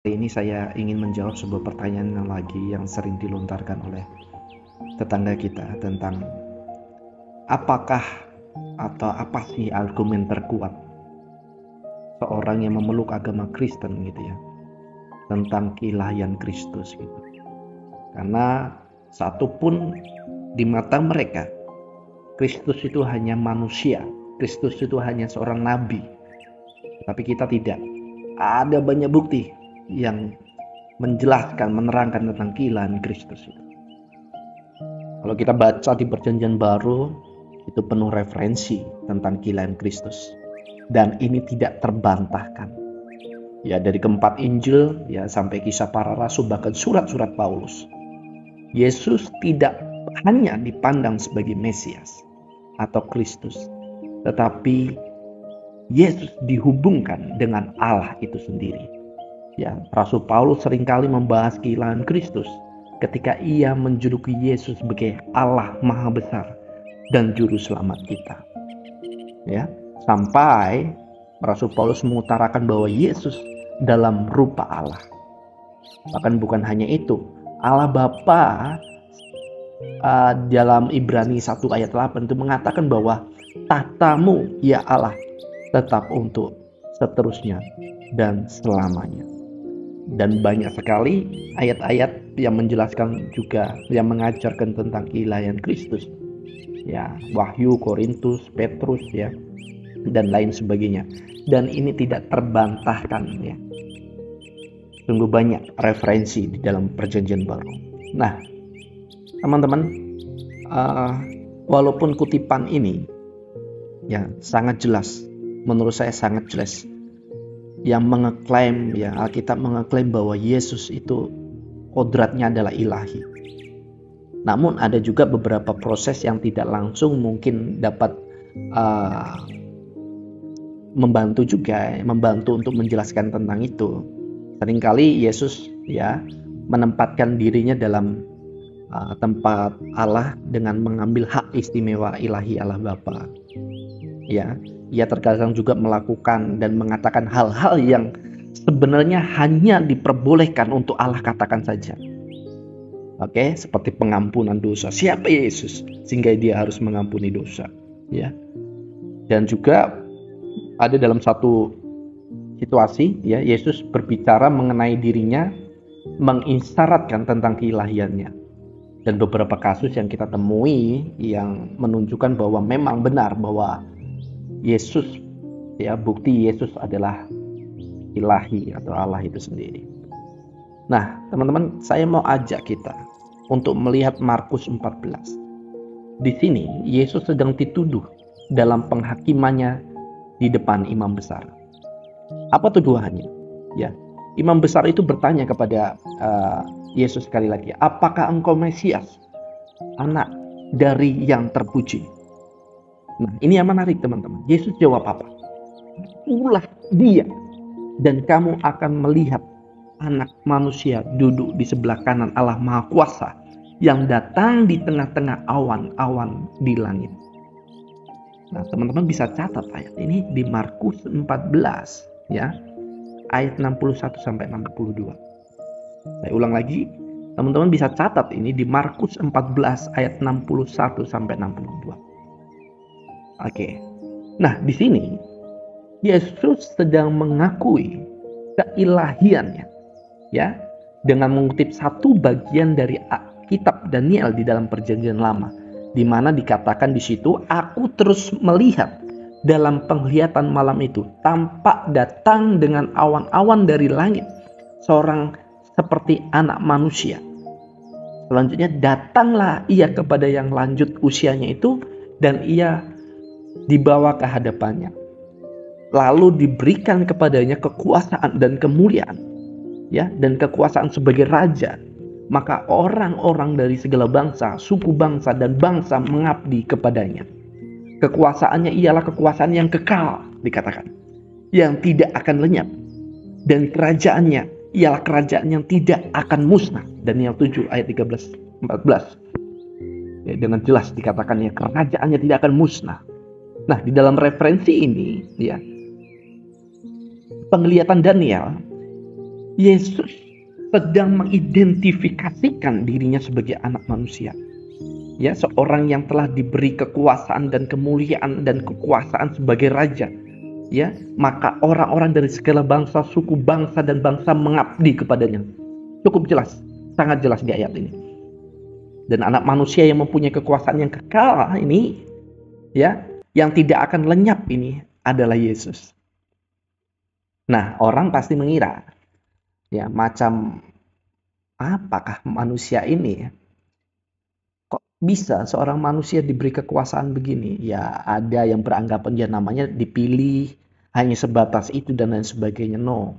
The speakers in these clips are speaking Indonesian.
Kali ini saya ingin menjawab sebuah pertanyaan yang lagi yang sering dilontarkan oleh tetangga kita tentang apakah atau apa sih argumen terkuat seorang yang memeluk agama Kristen gitu ya tentang keilahian Kristus gitu. Karena satupun di mata mereka Kristus itu hanya manusia, Kristus itu hanya seorang nabi. Tapi kita tidak. Ada banyak bukti yang menjelaskan, menerangkan tentang keilahian Kristus itu. Kalau kita baca di Perjanjian Baru, itu penuh referensi tentang keilahian Kristus. Dan ini tidak terbantahkan. Ya, dari keempat Injil ya sampai kisah para rasul bahkan surat-surat Paulus. Yesus tidak hanya dipandang sebagai Mesias atau Kristus, tetapi Yesus dihubungkan dengan Allah itu sendiri. Ya, Rasul Paulus seringkali membahas keilahian Kristus ketika ia menjuluki Yesus sebagai Allah Maha Besar dan Juru Selamat kita. Ya, sampai Rasul Paulus mengutarakan bahwa Yesus dalam rupa Allah. Bahkan bukan hanya itu, Allah Bapa dalam Ibrani 1 ayat 8 itu mengatakan bahwa tahtamu ya Allah tetap untuk seterusnya dan selamanya. Dan banyak sekali ayat-ayat yang menjelaskan juga, yang mengajarkan tentang keilahian Kristus. Ya, Wahyu, Korintus, Petrus ya, dan lain sebagainya. Dan ini tidak terbantahkan ya. Sungguh banyak referensi di dalam Perjanjian Baru. Nah, teman-teman, walaupun kutipan ini ya sangat jelas, menurut saya sangat jelas, yang mengeklaim ya Alkitab mengeklaim bahwa Yesus itu kodratnya adalah ilahi. Namun ada juga beberapa proses yang tidak langsung mungkin dapat membantu untuk menjelaskan tentang itu. Seringkali Yesus ya menempatkan dirinya dalam tempat Allah dengan mengambil hak istimewa ilahi Allah Bapa. Ya, ia terkadang juga melakukan dan mengatakan hal-hal yang sebenarnya hanya diperbolehkan untuk Allah katakan saja. Oke, seperti pengampunan dosa. Siapa Yesus sehingga dia harus mengampuni dosa, ya. Dan juga ada dalam satu situasi ya, Yesus berbicara mengenai dirinya, mengisyaratkan tentang keilahiannya. Dan beberapa kasus yang kita temui yang menunjukkan bahwa memang benar bahwa Yesus ya, bukti Yesus adalah ilahi atau Allah itu sendiri. Nah, teman-teman, saya mau ajak kita untuk melihat Markus 14. Di sini Yesus sedang dituduh dalam penghakimannya di depan imam besar. Apa tuduhannya? Ya, imam besar itu bertanya kepada Yesus sekali lagi, apakah engkau Mesias, anak dari yang terpuji? Nah, ini yang menarik teman-teman. Yesus jawab apa? Itulah dia, dan kamu akan melihat anak manusia duduk di sebelah kanan Allah Maha Kuasa yang datang di tengah-tengah awan-awan di langit. Nah, teman-teman bisa catat ayat ini di Markus 14 ya, ayat 61 sampai 62. Saya ulang lagi, teman-teman bisa catat ini di Markus 14 ayat 61 sampai 62. Oke. Nah, di sini Yesus sedang mengakui keilahiannya ya, dengan mengutip satu bagian dari kitab Daniel di dalam Perjanjian Lama, di mana dikatakan di situ, aku terus melihat dalam penglihatan malam itu tampak datang dengan awan-awan dari langit seorang seperti anak manusia. Selanjutnya datanglah ia kepada yang lanjut usianya itu, dan ia dibawa ke hadapannya. Lalu diberikan kepadanya kekuasaan dan kemuliaan, ya, dan kekuasaan sebagai raja. Maka orang-orang dari segala bangsa, suku bangsa dan bangsa mengabdi kepadanya. Kekuasaannya ialah kekuasaan yang kekal, dikatakan, yang tidak akan lenyap, dan kerajaannya ialah kerajaan yang tidak akan musnah. Daniel 7 ayat 13-14. Ya, dengan jelas dikatakan ya, kerajaannya tidak akan musnah. Nah, di dalam referensi ini ya, penglihatan Daniel Yesus sedang mengidentifikasikan dirinya sebagai anak manusia. Ya, seorang yang telah diberi kekuasaan dan kemuliaan dan kekuasaan sebagai raja. Ya, maka orang-orang dari segala bangsa, suku, bangsa dan bangsa mengabdi kepadanya. Cukup jelas, sangat jelas di ayat ini. Dan anak manusia yang mempunyai kekuasaan yang kekal ini, ya, yang tidak akan lenyap ini adalah Yesus. Nah, orang pasti mengira, ya, macam apakah manusia ini? Kok bisa seorang manusia diberi kekuasaan begini? Ya, ada yang beranggapan ya namanya dipilih, hanya sebatas itu dan lain sebagainya. No.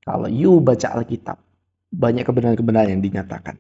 Kalau you baca Alkitab, banyak kebenaran-kebenaran yang dinyatakan.